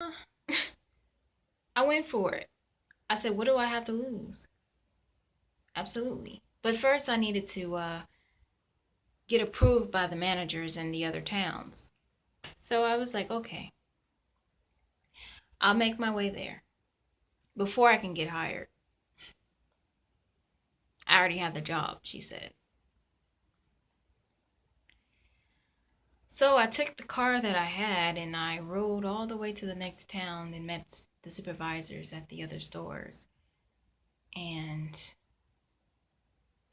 I went for it. I said, what do I have to lose? Absolutely. But first, I needed to get approved by the managers in the other towns. So I was like, okay, I'll make my way there before I can get hired. I already have the job, she said. So I took the car that I had and I rode all the way to the next town and met the supervisors at the other stores. And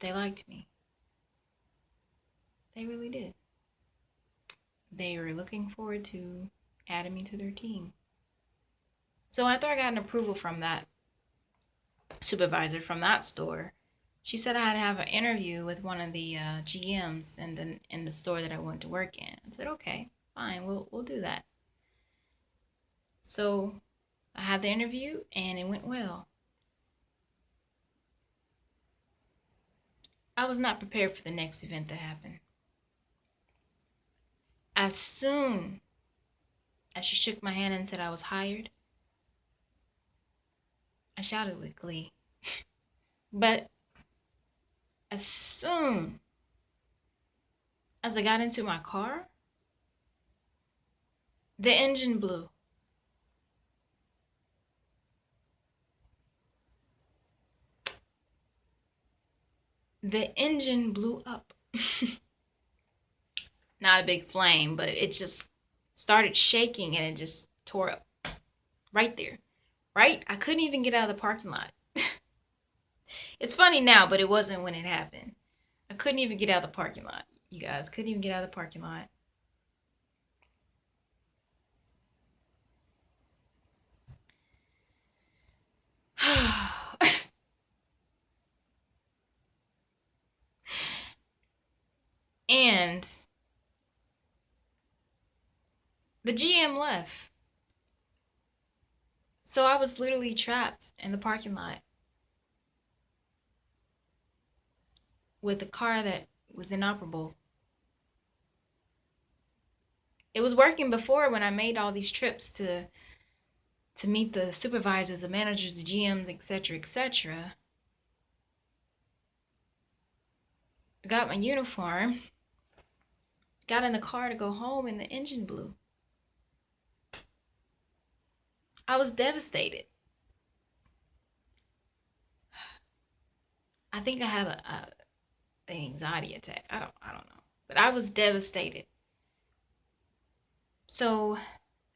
they liked me. They really did. They were looking forward to adding me to their team. So after I got an approval from that supervisor from that store, she said I had to have an interview with one of the GMs in the store that I wanted to work in. I said, okay, fine, we'll do that. So I had the interview and it went well. I was not prepared for the next event that happened. As soon as she shook my hand and said I was hired, I shouted with glee. But as soon as I got into my car, the engine blew. The engine blew up. Not a big flame, but it just started shaking and it just tore up right there. Right? I couldn't even get out of the parking lot. It's funny now, but it wasn't when it happened. I couldn't even get out of the parking lot. You guys couldn't even get out of the parking lot. And the GM left. So I was literally trapped in the parking lot with a car that was inoperable. It was working before when I made all these trips to meet the supervisors, the managers, the GMs, etc., etc. I got my uniform, got in the car to go home, and the engine blew. I was devastated. I think I had an anxiety attack. I don't know, but I was devastated. So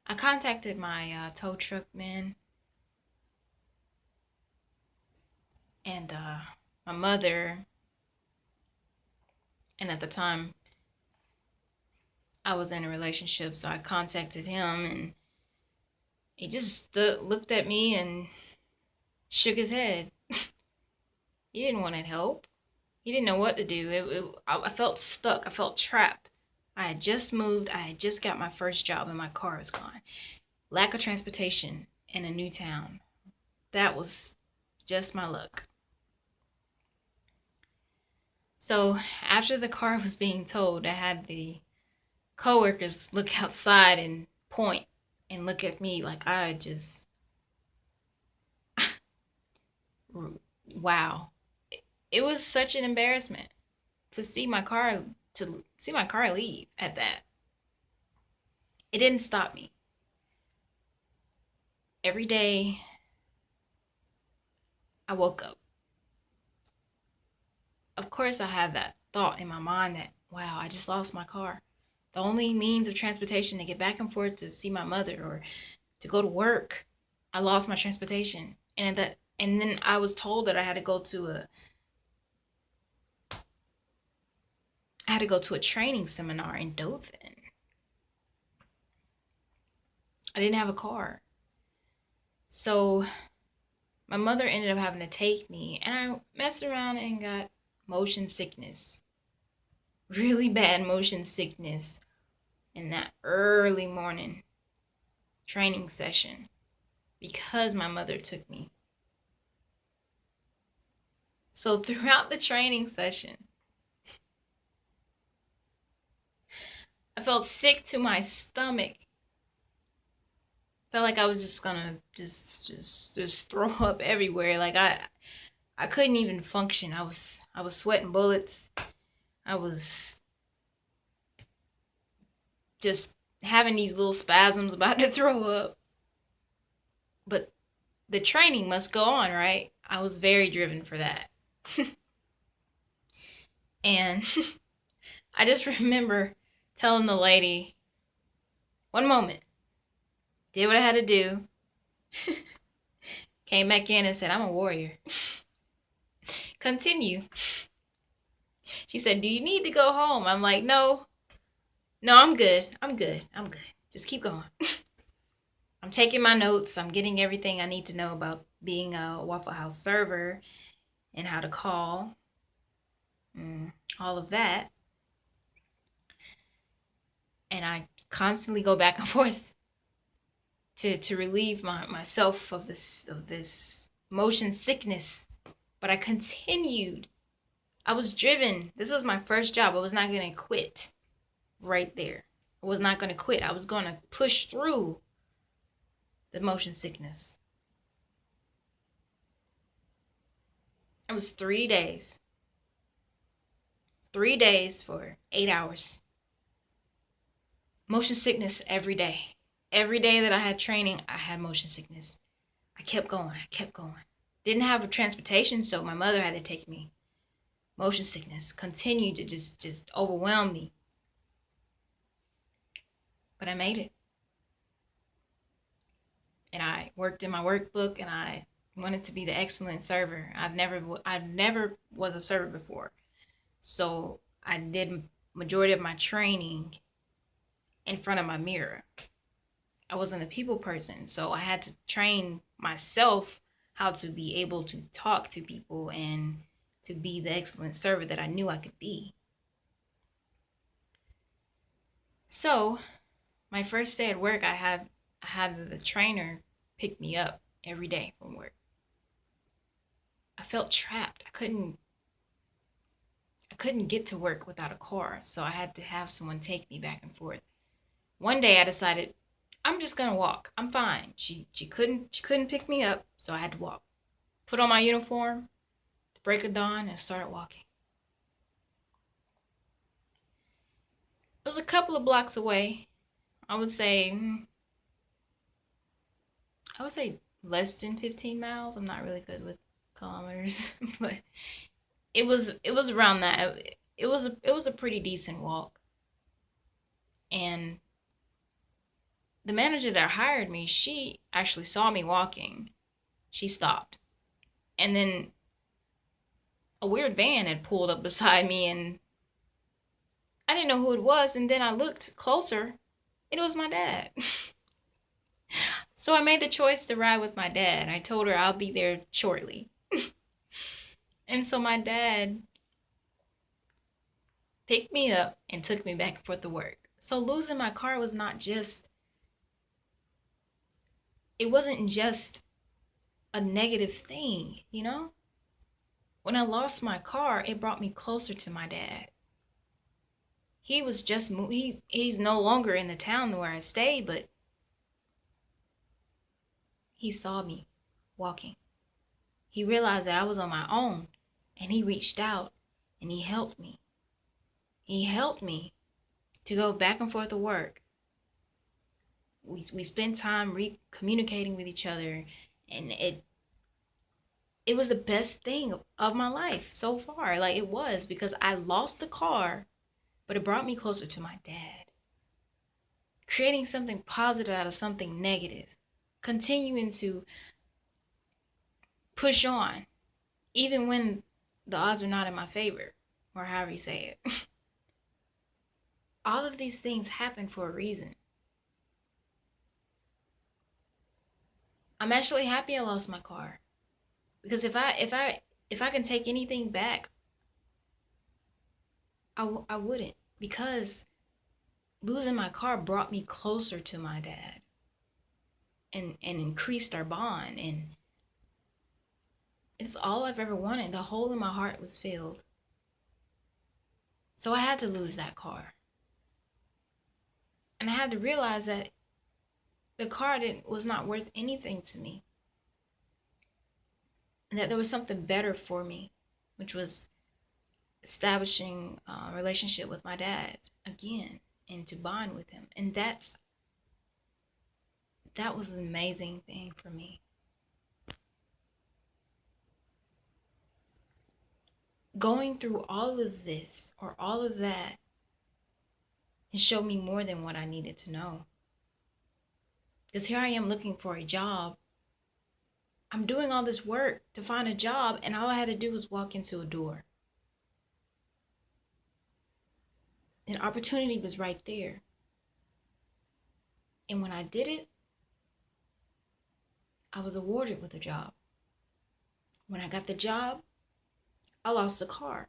I contacted my tow truck man and my mother, and at the time I was in a relationship, so I contacted him, and he just looked at me and shook his head. He didn't want to help. He didn't know what to do. I felt stuck. I felt trapped. I had just moved. I had just got my first job and my car was gone. Lack of transportation in a new town. That was just my luck. So after the car was being towed, I had the coworkers look outside and point and look at me like I just, wow. It was such an embarrassment to see my car to see my car leave at that. It didn't stop me. Every day I woke up. Of course I had that thought in my mind that wow, I just lost my car. The only means of transportation to get back and forth to see my mother or to go to work. I lost my transportation. And then I was told that I had to go to a training seminar in Dothan. I didn't have a car. So my mother ended up having to take me and I messed around and got motion sickness. Really bad motion sickness in that early morning training session because my mother took me. So throughout the training session, I felt sick to my stomach. Felt like I was just gonna just throw up everywhere. Like I couldn't even function. I was sweating bullets. I was just having these little spasms about to throw up. But the training must go on, right? I was very driven for that. And I just remember telling the lady, one moment, did what I had to do, came back in and said, I'm a warrior. Continue. She said, do you need to go home? I'm like, no, I'm good. I'm good. I'm good. Just keep going. I'm taking my notes. I'm getting everything I need to know about being a Waffle House server and how to call, all of that. And I constantly go back and forth to relieve myself of this motion sickness. But I continued. I was driven. This was my first job. I was not going to quit right there. I was not going to quit. I was going to push through the motion sickness. It was 3 days. 3 days for 8 hours. Motion sickness every day. Every day that I had training, I had motion sickness. I kept going. I kept going. Didn't have a transportation, so my mother had to take me. Motion sickness continued to just overwhelm me. But I made it. And I worked in my workbook, and I wanted to be the excellent server. I never was a server before. So I did majority of my training in front of my mirror. I wasn't a people person, so I had to train myself how to be able to talk to people and to be the excellent server that I knew I could be. So my first day at work, I had the trainer pick me up every day from work. I felt trapped. I couldn't get to work without a car, so I had to have someone take me back and forth. One day I decided I'm just gonna walk. I'm fine. She couldn't pick me up, so I had to walk. Put on my uniform, the break of dawn, and started walking. It was a couple of blocks away. I would say less than 15 miles. I'm not really good with kilometers, but it was around that. It was a pretty decent walk. And the manager that hired me, she actually saw me walking. She stopped. And then a weird van had pulled up beside me, and I didn't know who it was, and then I looked closer. It was my dad. So I made the choice to ride with my dad. I told her I'll be there shortly. And so my dad picked me up and took me back and forth to work. So losing my car was not just, it wasn't just a negative thing, you know? When I lost my car, it brought me closer to my dad. He was just he's no longer in the town where I stay, but he saw me walking. He realized that I was on my own, and he reached out and he helped me. He helped me to go back and forth to work. We spent time communicating with each other, and it was the best thing of my life so far. Like, it was, because I lost the car, but it brought me closer to my dad. Creating something positive out of something negative. Continuing to push on, even when the odds are not in my favor, or however you say it. All of these things happen for a reason. I'm actually happy I lost my car, because if I can take anything back, I wouldn't, because losing my car brought me closer to my dad, and increased our bond, and it's all I've ever wanted. The hole in my heart was filled. So I had to lose that car. And I had to realize that the car didn't was not worth anything to me, and that there was something better for me, which was establishing a relationship with my dad again and to bond with him. And that was an amazing thing for me. Going through all of this or all of that, it showed me more than what I needed to know. Because here I am looking for a job. I'm doing all this work to find a job, and all I had to do was walk into a door. An opportunity was right there. And when I did it, I was awarded with a job. When I got the job, I lost the car.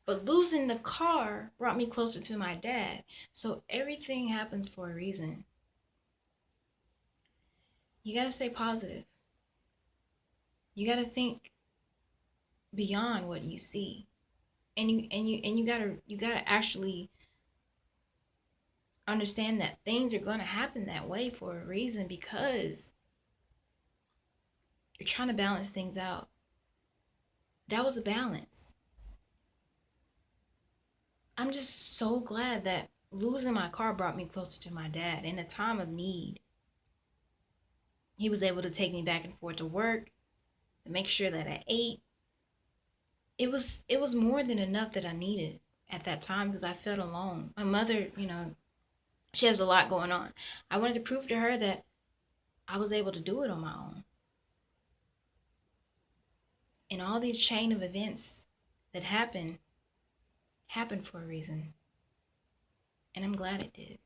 But losing the car brought me closer to my dad. So everything happens for a reason. You got to stay positive. You got to think beyond what you see. And you got to actually understand that things are going to happen that way for a reason, because you're trying to balance things out. That was a balance. I'm just so glad that losing my car brought me closer to my dad in a time of need. He was able to take me back and forth to work, to make sure that I ate. It was more than enough that I needed at that time, because I felt alone. My mother, she has a lot going on. I wanted to prove to her that I was able to do it on my own. And all these chain of events that happened for a reason. And I'm glad it did.